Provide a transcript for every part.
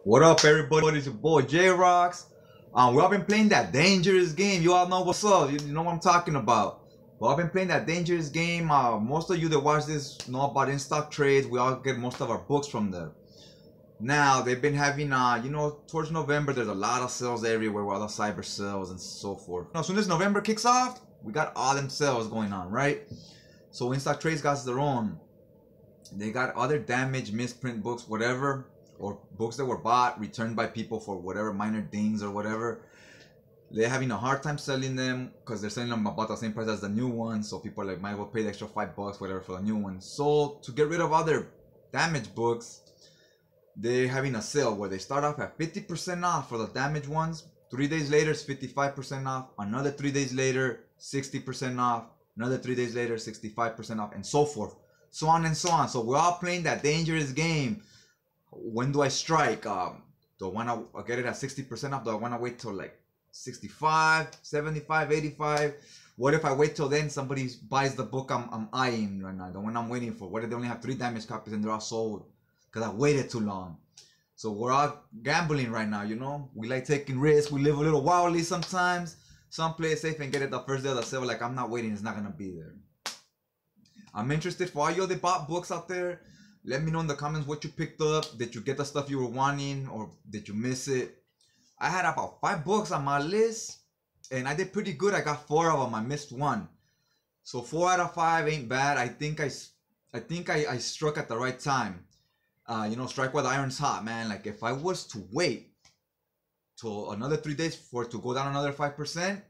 What up, everybody? It's your boy J Rocks. We all been playing that dangerous game. You all know what's up. You know what I'm talking about. We all been playing that dangerous game. Most of you that watch this know about in stock trades. We all get most of our books from there. Now they've been having, towards November, there's a lot of sales everywhere, all the cyber sales and so forth. As soon as November kicks off, we got all them sales going on, right? So in stock trades got their own. They got other damaged, misprint books, whatever, or books that were bought, returned by people for whatever minor dings or whatever. They're having a hard time selling them because they're selling them about the same price as the new ones. So people like might as well pay the extra $5, whatever, for the new one. So to get rid of other damaged books, they're having a sale where they start off at 50% off for the damaged ones. 3 days later, it's 55% off. Another 3 days later, 60% off. Another 3 days later, 65% off, and so forth. So on and so on. So we're all playing that dangerous game. When do I strike? Do I want to get it at 60% off? Do I want to wait till like 65, 75, 85? What if I wait till then somebody buys the book I'm eyeing right now, the one I'm waiting for? What if they only have 3 damaged copies and they're all sold because I waited too long? So we're all gambling right now, you know? We like taking risks. We live a little wildly sometimes. Some play it safe and get it the first day of the sale. Like, I'm not waiting. It's not going to be there. I'm interested for all you that bought books out there. Let me know in the comments what you picked up. Did you get the stuff you were wanting, or did you miss it? I had about 5 books on my list, and I did pretty good. I got 4 of them. I missed 1, so 4 out of 5 ain't bad. I think I struck at the right time. Strike while the iron's hot, man. Like, if I was to wait till another 3 days for it to go down another 5%,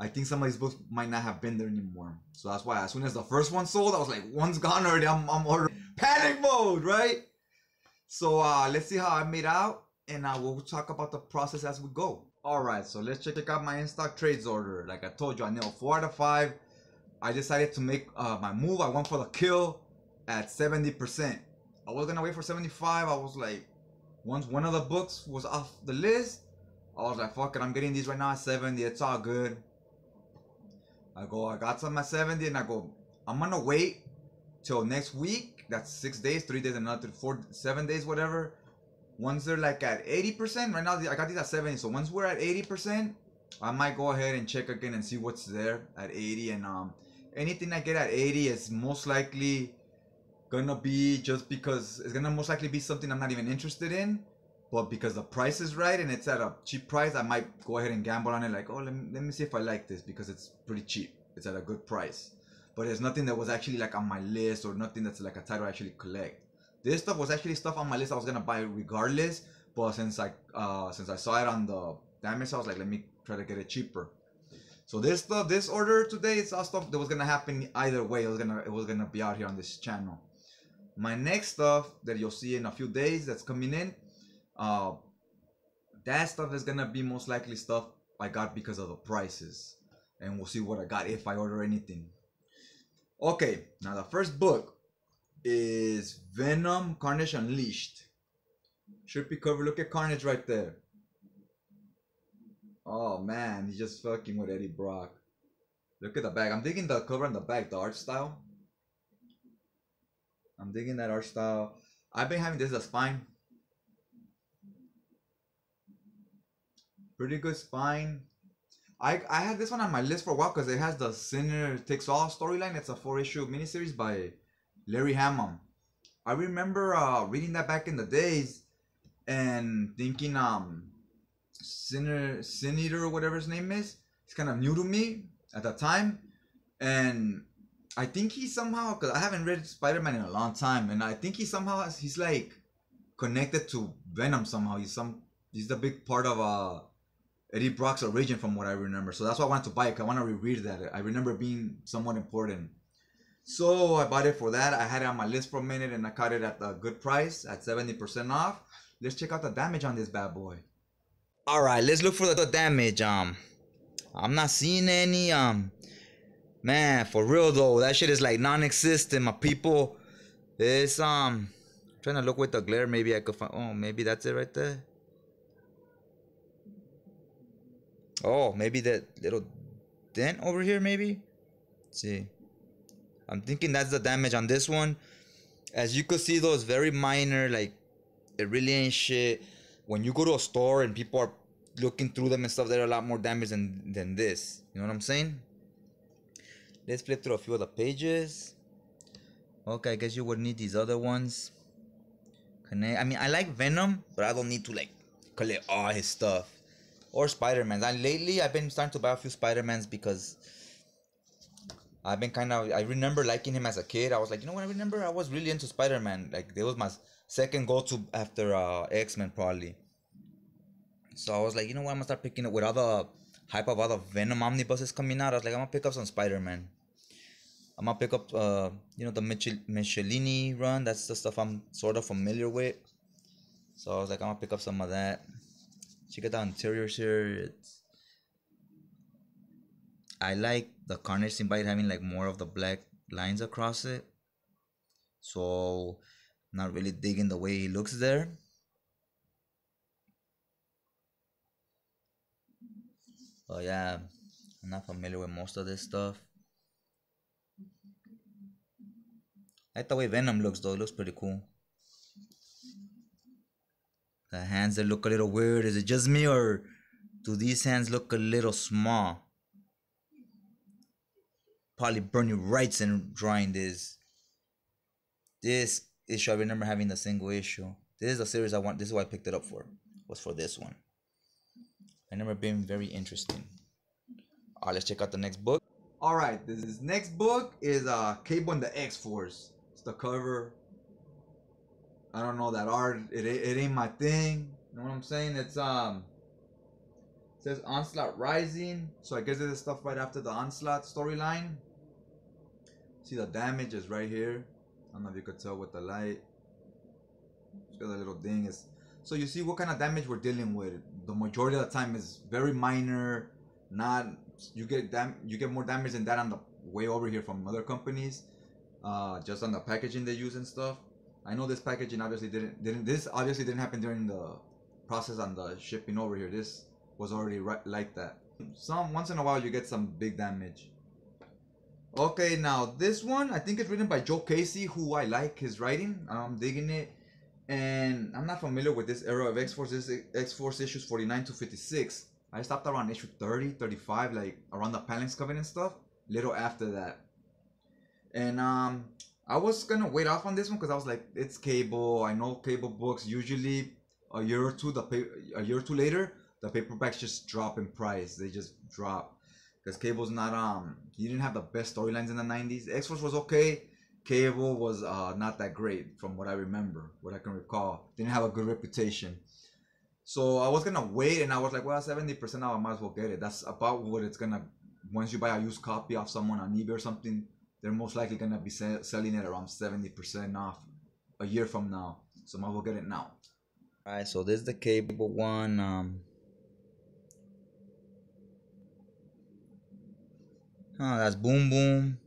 I think some of these books might not have been there anymore. So that's why as soon as the first one sold, I was like, one's gone already. I'm already panic mode, right? So let's see how I made out, and we'll talk about the process as we go. All right, so let's check out my in-stock trades order. Like I told you, I nailed 4 out of 5. I decided to make my move. I went for the kill at 70%. I was gonna wait for 75. I was like, once one of the books was off the list, I was like, fuck it, I'm getting these right now at 70. It's all good. I got some at 70, and I go, I'm gonna wait till next week. That's 6 days, 3 days, another 7 days, whatever. Once they're like at 80%, right now I got these at 70. So once we're at 80%, I might go ahead and check again and see what's there at 80. And anything I get at 80 is most likely gonna be just because it's gonna most likely be something I'm not even interested in. But because the price is right and it's at a cheap price, I might go ahead and gamble on it. Like, oh, let me see if I like this because it's pretty cheap. It's at a good price. But there's nothing that was actually like on my list, or nothing that's like a title I actually collect. This stuff was actually stuff on my list I was gonna buy regardless. But since I saw it on the damage, I was like, let me try to get it cheaper. So this stuff, this order today, it's all stuff that was gonna happen either way. It was gonna be out here on this channel. My next stuff that you'll see in a few days that's coming in. That stuff is gonna be most likely stuff I got because of the prices, and we'll see what I got if I order anything. Okay, now the first book is Venom Carnage Unleashed. Trippy cover. Look at Carnage right there. Oh man, he's just fucking with Eddie Brock. Look at the back. I'm digging the cover on the back, the art style. I'm digging that art style. I've been having this as a spine. Pretty good spine. I had this one on my list for a while because it has the Sinner Takes All storyline. It's a 4-issue miniseries by Larry Hama. I remember reading that back in the days and thinking Sin Eater or whatever his name is, it's kind of new to me at the time. And I think he somehow, because I haven't read Spider-Man in a long time, and I think he somehow he's like connected to Venom somehow. He's the big part of Eddie Brock's origin from what I remember. So that's why I wanted to buy it. I want to reread that. I remember it being somewhat important. So I bought it for that. I had it on my list for a minute, and I caught it at a good price at 70% off. Let's check out the damage on this bad boy. All right, let's look for the damage. I'm not seeing any. Man, for real though, that shit is like non-existent. My people, it's trying to look with the glare. Maybe I could find. Oh, maybe that's it right there. Oh, maybe that little dent over here, maybe? Let's see. I'm thinking that's the damage on this one. As you could see, though, it's very minor. Like, it really ain't shit. When you go to a store and people are looking through them and stuff, they're a lot more damaged than this. You know what I'm saying? Let's flip through a few of the pages. Okay, I guess you would need these other ones. Connect. I mean, I like Venom, but I don't need to like collect all his stuff. Or Spider-Man's. Lately, I've been starting to buy a few Spider-Man's because I've been I remember liking him as a kid. I was like, you know what? I remember I was really into Spider-Man. Like, it was my second go-to after X-Men, probably. So I was like, you know what? I'm gonna start picking it with all the hype of all the Venom omnibuses coming out. I was like, I'm gonna pick up some Spider-Man. I'm gonna pick up, you know, the Michelini run. That's the stuff I'm sort of familiar with. So I was like, I'm gonna pick up some of that. Check out the interiors here. I like the Carnage Symbiote having like more of the black lines across it. So not really digging the way he looks there. But yeah, I'm not familiar with most of this stuff. I like the way Venom looks though. It looks pretty cool. The hands that look a little weird. Is it just me, or do these hands look a little small? Probably Bernie Wright's in drawing this. This issue, I remember having the single issue. This is a series I want. This is what I picked it up for. Was for this one. I remember being very interesting. Alright, let's check out the next book. Alright, this next book is Cable and the X-Force. It's the cover. I don't know that art. It ain't my thing. You know what I'm saying? It's it says Onslaught Rising. So I guess this is stuff right after the Onslaught storyline. See, the damage is right here. I don't know if you could tell with the light. It's got a little ding. So you see what kind of damage we're dealing with. The majority of the time is very minor. Not you get more damage than that on the way over here from other companies. Just on the packaging they use and stuff. I know this packaging obviously didn't happen during the process on the shipping over here. This was already like that. Once in a while you get some big damage. Okay, now this one I think it's written by Joe Casey, who I like his writing. I'm digging it, and I'm not familiar with this era of X-Force. This is X-Force issues 49 to 56. I stopped around issue 30, 35, like around the Phalanx Covenant stuff. Little after that, and I was gonna wait off on this one because I was like, it's Cable. I know Cable books usually a year or two later, the paperbacks just drop in price. They just drop. Because Cable's not he didn't have the best storylines in the 90s. X-Force was okay. Cable was not that great from what I remember, what I can recall. Didn't have a good reputation. So I was gonna wait, and I was like, well, 70% I might as well get it. That's about what it's gonna. Once you buy a used copy off someone on eBay or something, they're most likely gonna be selling it around 70% off a year from now. So I might as well get it now. Alright, so this is the Cable one. Oh, that's Boom Boom,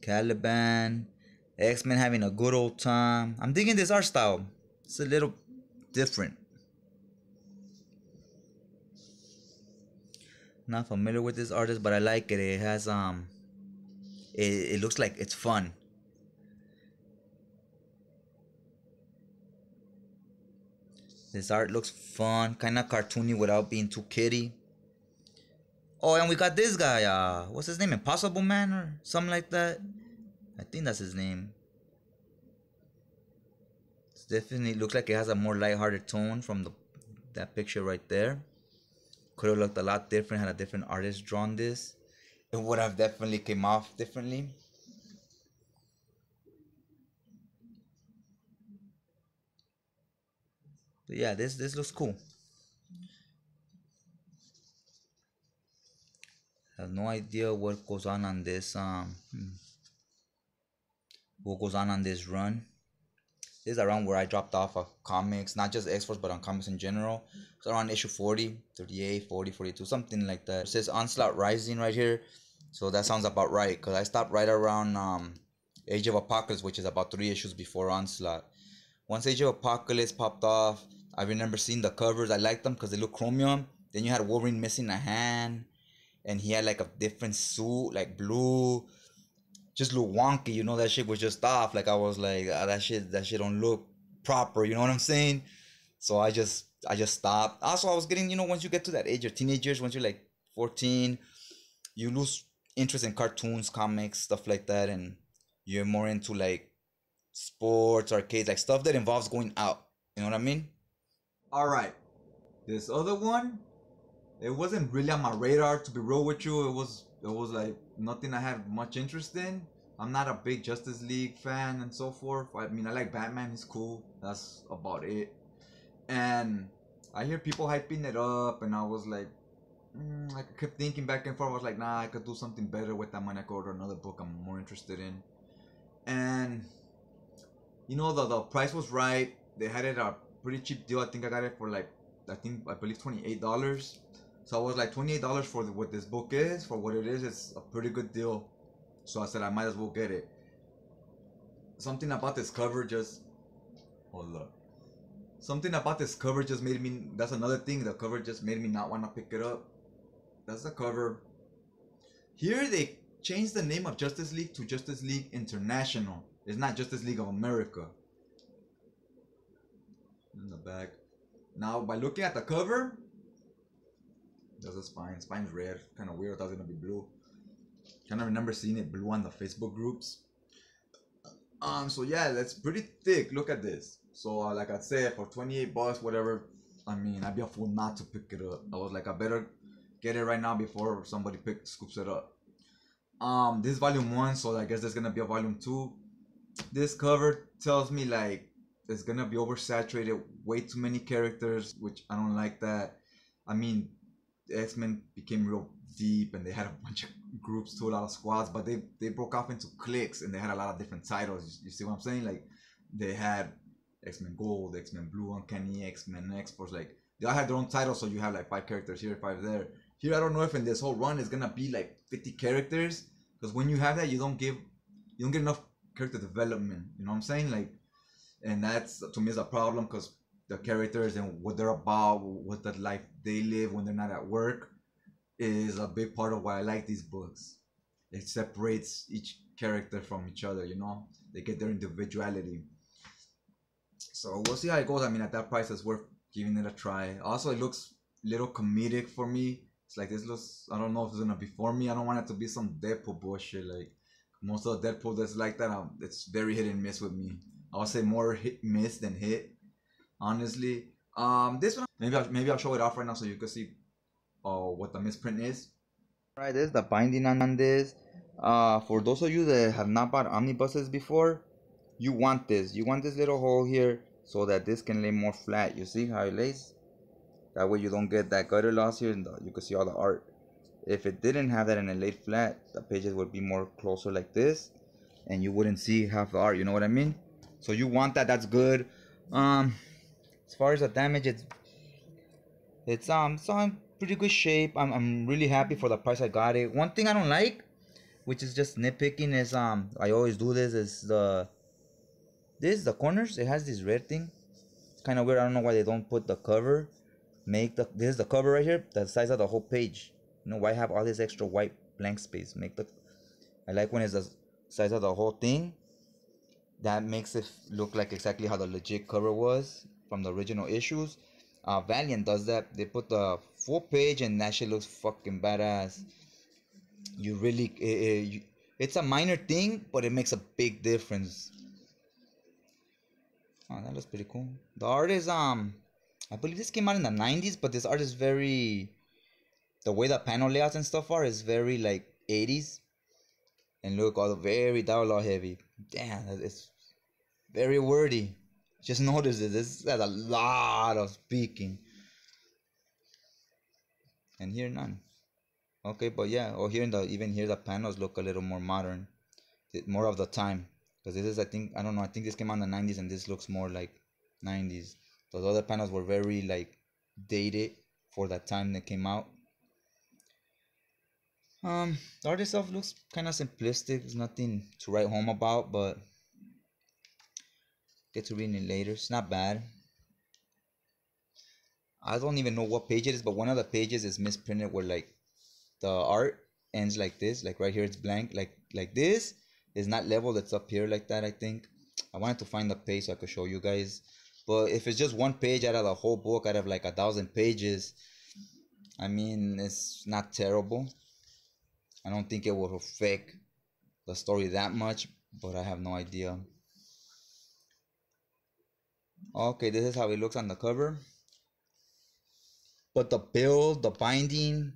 Caliban, X-Men having a good old time. I'm digging this art style. It's a little different. Not familiar with this artist, but I like it. It has it looks like it's fun. This art looks fun, kind of cartoony without being too kiddie. Oh, and we got this guy, what's his name? Impossible Man or something like that? I think that's his name. It definitely looks like it has a more lighthearted tone from that picture right there. Could have looked a lot different had a different artist drawn this. It would have definitely came off differently. But yeah, this looks cool. I have no idea what goes on this what goes on this run. This is around where I dropped off of comics, not just X-Force but on comics in general. It's around issue 40, 38, 40, 42, something like that. It says Onslaught Rising right here, so that sounds about right because I stopped right around Age of Apocalypse, which is about 3 issues before Onslaught. Once Age of Apocalypse popped off, I remember seeing the covers. I liked them because they look chromium. Then you had Wolverine missing a hand, and he had like a different suit, like blue. just look wonky. You know, that shit was just off. Like I was like, ah, that shit don't look proper. You know what I'm saying? So I just stopped. Also, I was getting, you know, once you get to that age, your teenagers, once you're like 14, you lose interest in cartoons, comics, stuff like that, and you're more into like sports, arcades, like stuff that involves going out. You know what I mean? All right. This other one, it wasn't really on my radar, to be real with you. It was like nothing I had much interest in. I'm not a big Justice League fan and so forth. I mean, I like Batman, he's cool. That's about it. And I hear people hyping it up, and I was like, I kept thinking back and forth. I was like, nah, I could do something better with that money. I could order another book I'm more interested in. And you know, the price was right. They had it a pretty cheap deal. I think I got it for like, I believe $28. So I was like, $28 for what this book is, for what it is. It's a pretty good deal. So I said I might as well get it. Something about this cover just, hold up. Something about this cover just made me, that's another thing. The cover just made me not want to pick it up. That's the cover. Here they changed the name of Justice League to Justice League International. It's not Justice League of America. In the back. Now, by looking at the cover, there's a spine. Spine's red. Kind of weird. I thought it was going to be blue. Kind of remember seeing it blue on the Facebook groups. So yeah, that's pretty thick. Look at this. So like I said, for $28, whatever. I mean, I'd be a fool not to pick it up. I was like, I better get it right now before somebody scoops it up. This is volume 1, so I guess there's gonna be a volume 2. This cover tells me like it's gonna be oversaturated, way too many characters, which I don't like that. I mean, the X-Men became real deep, and they had a bunch of groups too, a lot of squads, but they broke off into cliques, and they had a lot of different titles. You see what I'm saying? Like they had X-Men Gold, X-Men Blue, Uncanny, X-Men X-Force. Like they all had their own titles, so you have like 5 characters here, 5 there. Here, I don't know if in this whole run it's gonna be like 50 characters, because when you have that, you don't get enough character development. You know what I'm saying? Like, and that's to me is a problem, because the characters and what they're about, what the life they live when they're not at work, is a big part of why I like these books. It separates each character from each other. You know, they get their individuality. So we'll see how it goes. I mean, at that price, it's worth giving it a try. Also, it looks a little comedic for me. It's like, this looks, I don't know if it's gonna be for me. I don't want it to be some Deadpool bullshit. Like most of the Deadpool that's like that, it's very hit and miss with me. I would say more hit miss than hit, honestly. This one, maybe I'll show it off right now so you can see what the misprint is. Right, this is the binding on this. For those of you that have not bought omnibuses before, you want this. You want this little hole here so that this can lay more flat. You see how it lays? That way you don't get that gutter loss here, and you can see all the art. If it didn't have that and it laid flat, the pages would be more closer like this, and you wouldn't see half the art. You know what I mean? So you want that. That's good. As far as the damage, it's in pretty good shape. I'm really happy for the price I got it. One thing I don't like, which is just nitpicking, is I always do this, is the corners. It has this red thing. It's kind of weird. I don't know why they don't put the cover. This is the cover right here, the size of the whole page. You know, why have all this extra white blank space? I like when it's the size of the whole thing. That makes it look like exactly how the legit cover was from the original issues. Valiant does that. They put the full page, and that shit looks fucking badass. You really, it's a minor thing, but it makes a big difference. Oh, that looks pretty cool. The art is I believe this came out in the 90s, but this art is very, the way the panel layouts and stuff is very like 80s. And look, all very dialogue heavy. Damn, it's very wordy. Just notice this has a lot of speaking. And here none. Okay, but yeah, here even here the panels look a little more modern. More of the time. Because this is, I think this came out in the 90s, and this looks more like 90s. Those other panels were very like dated for that time they came out. The art itself looks kind of simplistic. There's nothing to write home about, but get to reading it later. It's not bad. I don't even know what page it is, but one of the pages is misprinted, where like the art ends like this, like right here it's blank, like this, It's not leveled, it's up here like that, I think. I wanted to find the page so I could show you guys. But if it's just one page out of the whole book, out of like 1,000 pages, I mean, it's not terrible. I don't think it will affect the story that much, but I have no idea. Okay, this is how it looks on the cover. But the build, the binding,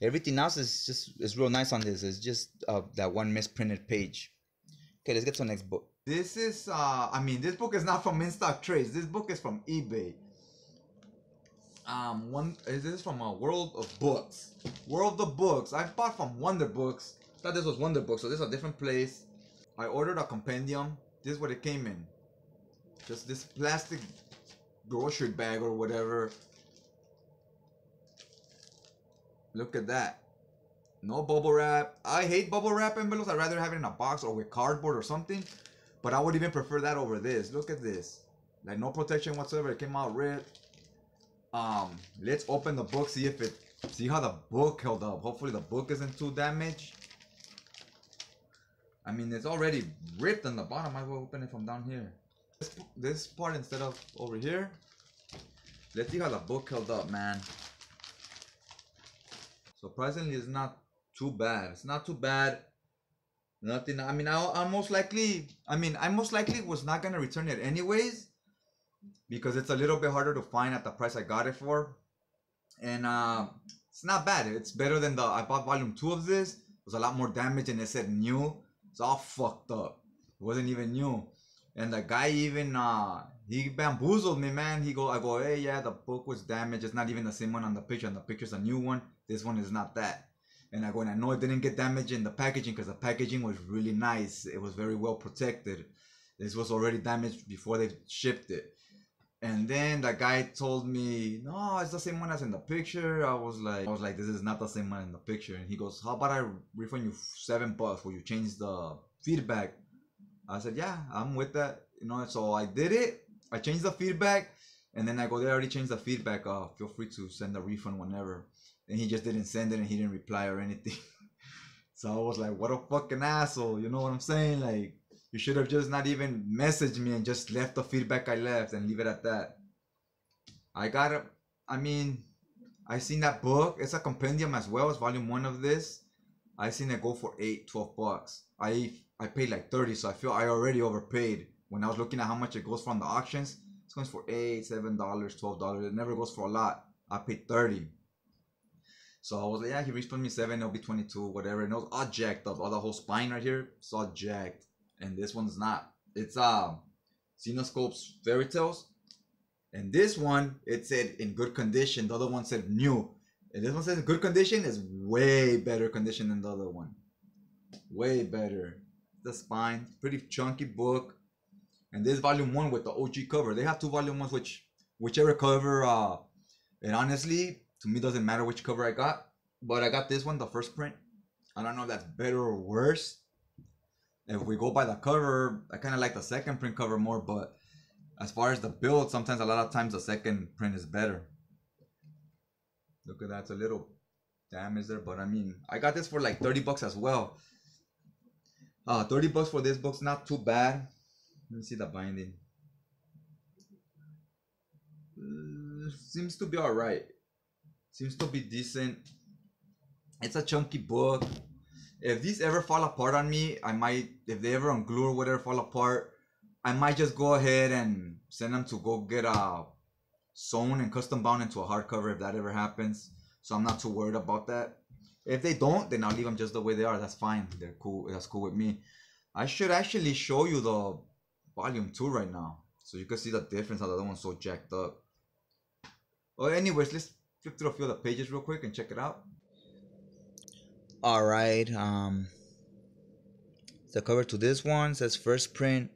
everything else is real nice on this. It's just that one misprinted page. Okay, let's get to the next book. This is, I mean, this book is not from InStock Trades. This book is from eBay. This is from a World of Books. World of Books. I bought from Wonder Books. Thought this was Wonder Books, so this is a different place. I ordered a compendium. This is what it came in. Just this plastic grocery bag or whatever. Look at that. No bubble wrap. I hate bubble wrap envelopes. I'd rather have it in a box or with cardboard or something. But I would even prefer that over this. Look at this. Like no protection whatsoever. It came out ripped. Let's open the book. See how the book held up. Hopefully the book isn't too damaged. I mean, it's already ripped on the bottom. I will open it from down here. This part instead of over here. Let's see how the book held up, man. Surprisingly, it's not too bad. It's not too bad. Nothing. I mean, I most likely was not gonna return it anyways, because it's a little bit harder to find at the price I got it for, and it's not bad. It's better than I bought volume 2 of this. It was a lot more damage, and it said new. It's all fucked up. It wasn't even new, and the guy even he bamboozled me, man. I go, hey, yeah, the book was damaged. It's not even the same one on the picture. And the picture's a new one. This one is not that. And I go, and I know it didn't get damaged in the packaging because the packaging was really nice. It was very well protected. This was already damaged before they shipped it. And then the guy told me, no, it's the same one as in the picture. I was like, this is not the same one in the picture. And he goes, how about I refund you $7? Will you change the feedback? I said, yeah, I'm with that. You know, so I did it. I changed the feedback. And then I go, they already changed the feedback. Feel free to send a refund whenever. And he just didn't send it, and he didn't reply or anything. So I was like, what a fucking asshole. You know what I'm saying? Like, you should have just not even messaged me and just left the feedback I left and leave it at that. I mean, I seen that book. It's a compendium as well. It's volume 1 of this. I seen it go for $12. I paid like 30, so I feel I already overpaid. When I was looking at how much it goes from the auctions, it's going for $8, $7, $12. It never goes for a lot. I paid 30. So I was like, yeah, he refunded me 7, it'll be 22, whatever. And it was all jacked up. All the whole spine right here, it's all jacked. And this one's not. It's Cinescope's Fairy Tales. And this one, it said in good condition. The other one said new. And this one says good condition is way better condition than the other one. Way better. The spine, pretty chunky book. And this volume 1 with the OG cover. They have 2 volume 1s, whichever cover, and honestly, to me doesn't matter which cover I got. But I got this one, the first print. I don't know if that's better or worse. If we go by the cover, I kind of like the second print cover more, but as far as the build, sometimes a lot of times the second print is better. Look at that, it's a little damage there, but I mean, I got this for like 30 bucks as well. 30 bucks for this book's not too bad. Let me see the binding. Seems to be alright. Seems to be decent. It's a chunky book. If these ever fall apart on me, I might, if they ever unglue or whatever fall apart, I might just go ahead and send them to go get sewn and custom bound into a hardcover if that ever happens. So I'm not too worried about that. If they don't, then I'll leave them just the way they are. That's fine. They're cool. That's cool with me. I should actually show you the volume 2 right now, so you can see the difference. How the other one's so jacked up. Well, anyways, let's flip through a few of the pages real quick and check it out. All right. The cover to this one says first print.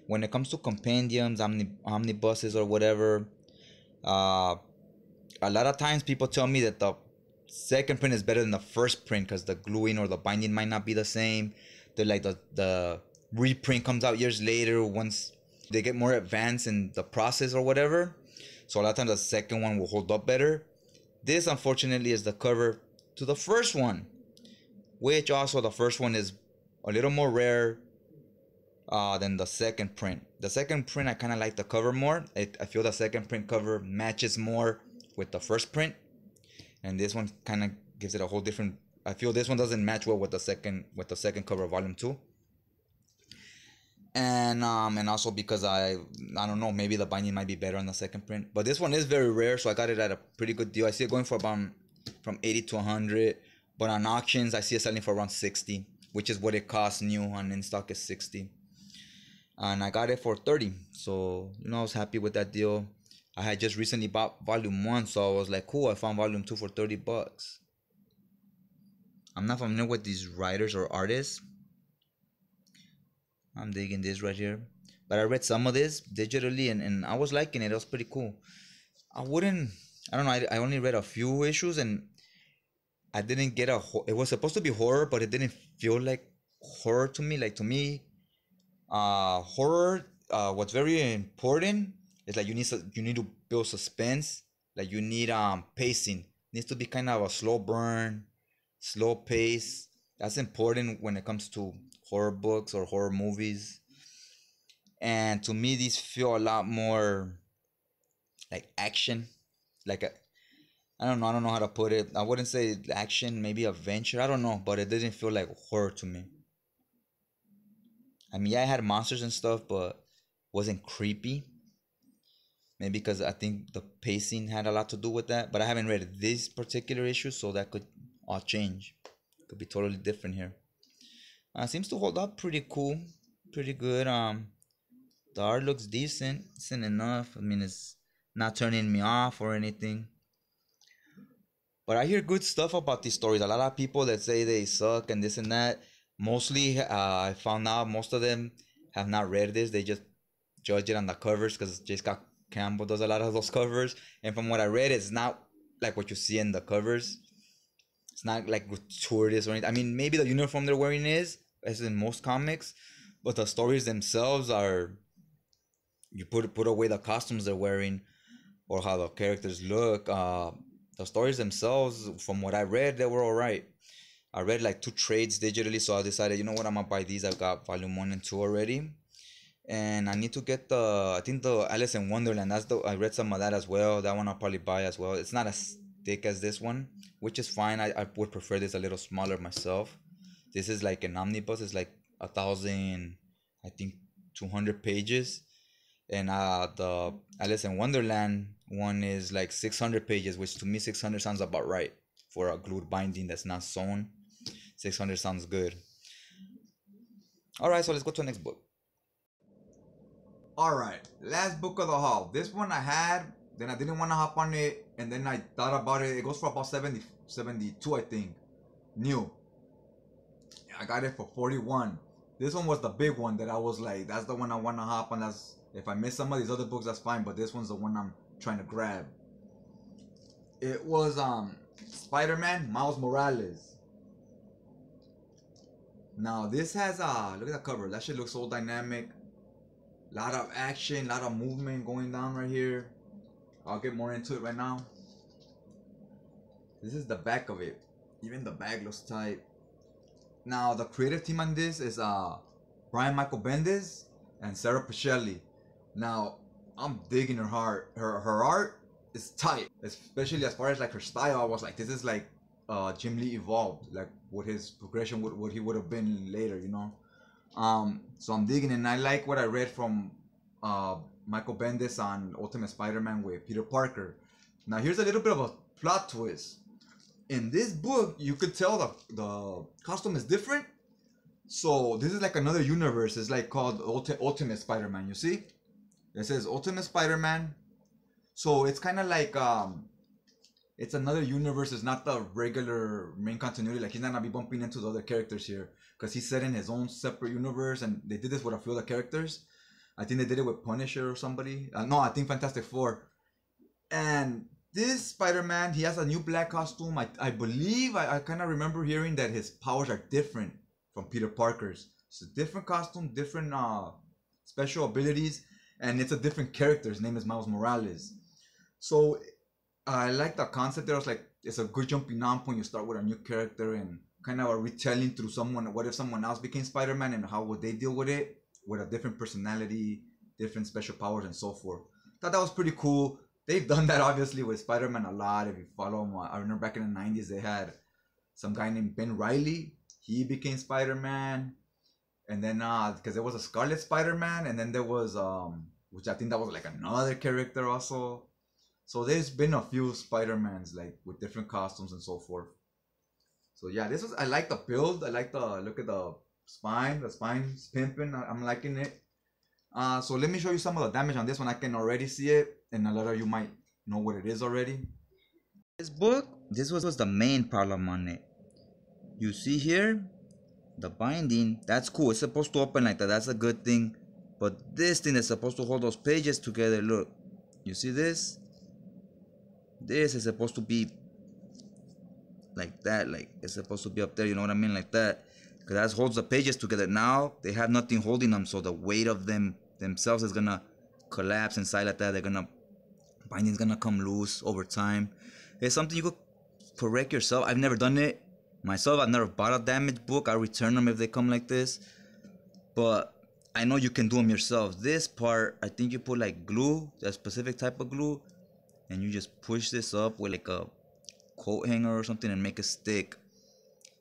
When it comes to compendiums, omnibuses, or whatever, a lot of times people tell me that the second print is better than the first print because the gluing or the binding might not be the same. They're like the reprint comes out years later once they get more advanced in the process or whatever. So a lot of times the second one will hold up better. This, unfortunately, is the cover to the first one, which also the first one is a little more rare than the second print. The second print, I kind of like the cover more. I feel the second print cover matches more with the first print, and this one kind of gives it a whole different. I feel this one doesn't match well with the second cover of volume 2. And also because I don't know, maybe the binding might be better on the second print, but this one is very rare, so I got it at a pretty good deal. I see it going for about from 80 to 100, but on auctions I see it selling for around 60, which is what it costs new. On in stock is 60, and I got it for 30, so I was happy with that deal. I had just recently bought volume 1, so I was like, cool, I found volume 2 for $30. I'm not familiar with these writers or artists. I'm digging this right here. But I read some of this digitally, and I was liking it. It was pretty cool. I don't know, I only read a few issues, and I didn't get it was supposed to be horror, but it didn't feel like horror to me. Like, to me, horror, what's very important is like you need to build suspense. Like, you need pacing. It needs to be kind of a slow burn, slow pace. That's important when it comes to horror books or horror movies. And to me, these feel a lot more like action. Like I don't know how to put it. I wouldn't say action, maybe adventure. I don't know, but it didn't feel like horror to me. I mean, yeah, I had monsters and stuff, but wasn't creepy. Maybe because I think the pacing had a lot to do with that. But I haven't read this particular issue, so that could all change. Could be totally different here. Seems to hold up pretty cool, pretty good. The art looks decent enough. I mean, it's not turning me off or anything. But I hear good stuff about these stories. A lot of people that say they suck and this and that. Mostly, I found out most of them have not read this. They just judge it on the covers because J. Scott Campbell does a lot of those covers. And from what I read, it's not like what you see in the covers. It's not like gratuitous or anything. I mean, maybe the uniform they're wearing is, as in most comics, but the stories themselves are, you put away the costumes they're wearing or how the characters look. The stories themselves, from what I read, they were alright. I read like 2 trades digitally, so I decided, you know what, I'm gonna buy these. I've got volume 1 and 2 already. And I need to get I think the Alice in Wonderland. I read some of that as well. That one I'll probably buy as well. It's not as thick as this one, which is fine. I would prefer this a little smaller myself. This is like an omnibus. It's like 1,000, I think 200 pages. And the Alice in Wonderland one is like 600 pages, which to me 600 sounds about right for a glued binding that's not sewn. 600 sounds good. Alright, so let's go to the next book. Alright, last book of the haul. This one I had, then I didn't want to hop on it, and then I thought about it. It goes for about 72, I think. New. I got it for 41. This one was the big one that I was like, that's the one I want to hop on. That's, if I miss some of these other books, that's fine, but this one's the one I'm trying to grab. It was Spider-Man Miles Morales. Now this has look at that cover. That shit looks so dynamic. Lot of action, lot of movement going down right here. I'll get more into it right now. This is the back of it. Even the bag looks tight. Now the creative team on this is Brian Michael Bendis and Sarah Pichelli. Now I'm digging her heart. Her art is tight, especially as far as like her style. I was like, this is like Jim Lee evolved, like with his progression, what he would have been later, you know. So I'm digging, and I like what I read from Michael Bendis on Ultimate Spider-Man with Peter Parker. Now here's a little bit of a plot twist. In this book, you could tell the costume is different. So this is like another universe. It's like called Ultimate Spider-Man. You see, it says Ultimate Spider-Man. So it's kind of like it's another universe. It's not the regular main continuity. Like, he's not gonna be bumping into the other characters here, because he's set in his own separate universe. And they did this with a few other characters. I think they did it with Punisher or somebody. No, I think Fantastic Four. And this Spider-Man, he has a new black costume. I believe, I kind of remember hearing that his powers are different from Peter Parker's. It's a different costume, different special abilities, and it's a different character. His name is Miles Morales. So I like the concept there. It's like, it's a good jumping on point. You start with a new character, and kind of a retelling through someone. What if someone else became Spider-Man, and how would they deal with it with a different personality, different special powers, and so forth. Thought that was pretty cool. They've done that obviously with Spider-Man a lot. If you follow them, I remember back in the 90s they had some guy named Ben Reilly. He became Spider-Man, and then because there was a Scarlet Spider-Man, and then there was which I think that was like another character also. So there's been a few Spider-Mans like with different costumes and so forth. So yeah, this was, I like the build. I like the look at the spine. The spine's pimping. I'm liking it. So let me show you some of the damage on this one. I can already see it, and a lot of you might know what it is already. This book, this was the main problem on it. You see here, the binding, that's cool. It's supposed to open like that. That's a good thing. But this thing is supposed to hold those pages together. Look, you see this? This is supposed to be like that. Like it's supposed to be up there. You know what I mean? Like that. Because that holds the pages together. Now they have nothing holding them. So the weight of them themselves is going to collapse inside like that. Binding's going to come loose over time. It's something you could correct yourself. I've never done it myself. I've never bought a damaged book. I return them if they come like this. But I know you can do them yourself. This part, I think you put like glue, a specific type of glue, and you just push this up with like a coat hanger or something and make it stick.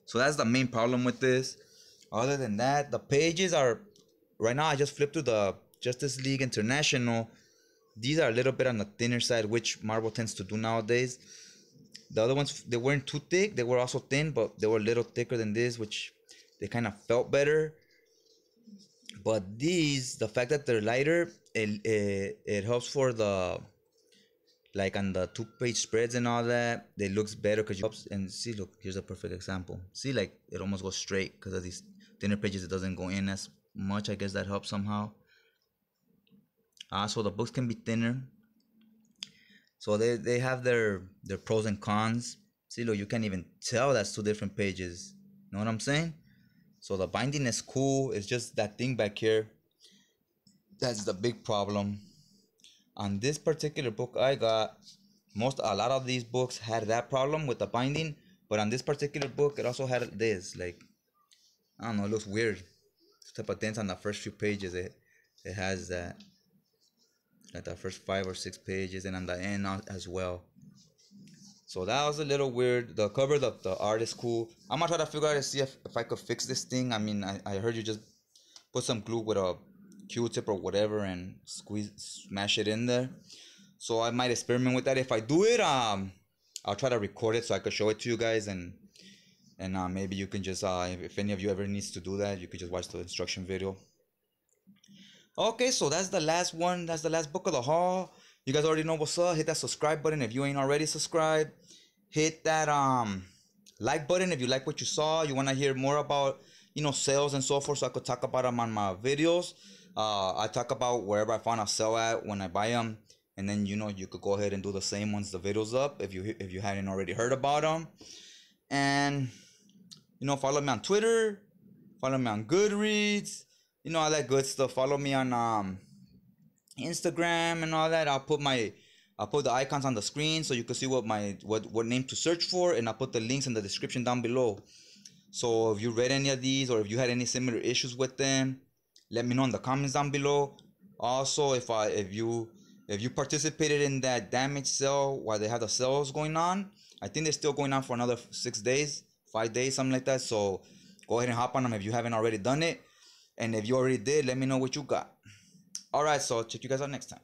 So that's the main problem with this. Other than that, the pages are, right now I just flipped through the Justice League International. These are a little bit on the thinner side, which Marvel tends to do nowadays. The other ones, they weren't too thick. They were also thin, but they were a little thicker than this, which they kind of felt better. But these, the fact that they're lighter, it helps for the, like on the 2-page spreads and all that, it looks better because you helps. And see, look, here's a perfect example. See, like it almost goes straight because of these thinner pages. It doesn't go in as much. I guess that helps somehow. So the books can be thinner. So they have their pros and cons. See, look, you can't even tell that's 2 different pages. Know what I'm saying? So the binding is cool. It's just that thing back here. That's the big problem. On this particular book I got, a lot of these books had that problem with the binding. But on this particular book, it also had this. Like, I don't know, it looks weird. This type of dents on the first few pages. It has that. Like the first 5 or 6 pages, and on the end as well. So that was a little weird. The cover, the art is cool. I'm gonna try to figure out to see if I could fix this thing. I mean, I heard you just put some glue with a Q-tip or whatever and smash it in there. So I might experiment with that. If I do it, I'll try to record it so I could show it to you guys, and maybe you can just if any of you ever needs to do that, you could just watch the instruction video. Okay, so that's the last one. That's the last book of the haul. You guys already know what's up. Hit that subscribe button if you ain't already subscribed. Hit that like button if you like what you saw. You want to hear more about, sales and so forth, so I could talk about them on my videos. I talk about wherever I find a sale at when I buy them, and then you could go ahead and do the same once the video's up if you hadn't already heard about them. And follow me on Twitter, follow me on Goodreads. All that good stuff. Follow me on Instagram and all that. I'll put the icons on the screen so you can see what name to search for, and I'll put the links in the description down below. So if you read any of these, or if you had any similar issues with them, let me know in the comments down below. Also, if you participated in that damage sale while they had the sales going on, I think they're still going on for another 6 days, 5 days, something like that. So go ahead and hop on them if you haven't already done it. And if you already did, let me know what you got. Alright, so check you guys out next time.